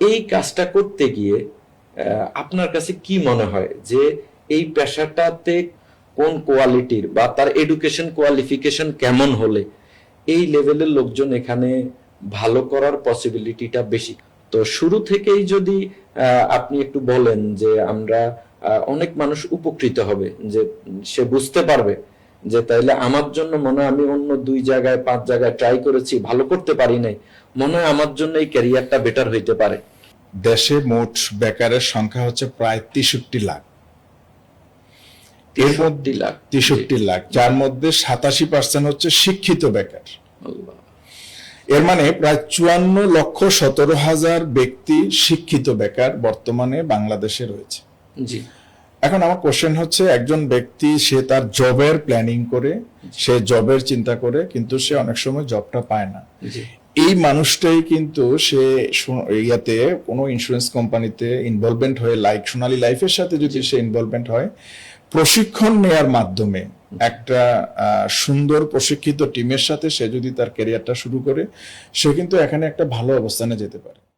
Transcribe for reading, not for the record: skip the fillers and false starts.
এই কাজটা করতে গিয়ে আপনার কাছে কি মনে হয় যে এই পেশাটাতে কোন কোয়ালিটির বা তার এডুকেশন কোয়ালিফিকেশন কেমন হলে এই লেভেলের লোকজন এখানে ভালো করার পসিবিলিটিটা বেশি? তো শুরু থেকেই যদি আপনি একটু বলেন যে আমরা অনেক মানুষ উপকৃত হবে, যে সে বুঝতে পারবে যে তাইলে আমার জন্য মনে হয় আমি অন্য 2 জায়গায় 5 জায়গায় ট্রাই করেছি, ভালো করতে পারি নাই, মনে হয় আমার জন্য এই ক্যারিয়ারটা বেটার হইতে পারে। দেশে মোট বেকারের সংখ্যা হচ্ছে প্রায় 63 লাখ। এর মধ্যে 63 লাখ। 63 লাখ, যার মধ্যে 87% হচ্ছে শিক্ষিত বেকার। আল্লাহ। এর মানে প্রায় 54,17,000 ব্যক্তি শিক্ষিত বেকার বর্তমানে বাংলাদেশে রয়েছে। জি। এখন আমার কোশ্চেন হচ্ছে, একজন ব্যক্তি সে তার জবের প্ল্যানিং করে, সে জবের চিন্তা করে, কিন্তু সে অনেক সময় জবটা পায় না। জি। এই মানুষটাই কিন্তু সে ইয়াতে কোনো ইন্স্যুরেন্স কোম্পানিতে ইনভলভমেন্ট হয়ে, লাইক সোনালী লাইফের সাথে যদি সে ইনভলভমেন্ট হয়, প্রশিক্ষণ নেয়ার মাধ্যমে একটা সুন্দর প্রশিক্ষিত টিমের সাথে সে যদি তার ক্যারিয়ারটা শুরু করে, সে কিন্তু এখানে একটা ভালো অবস্থানে যেতে পারে।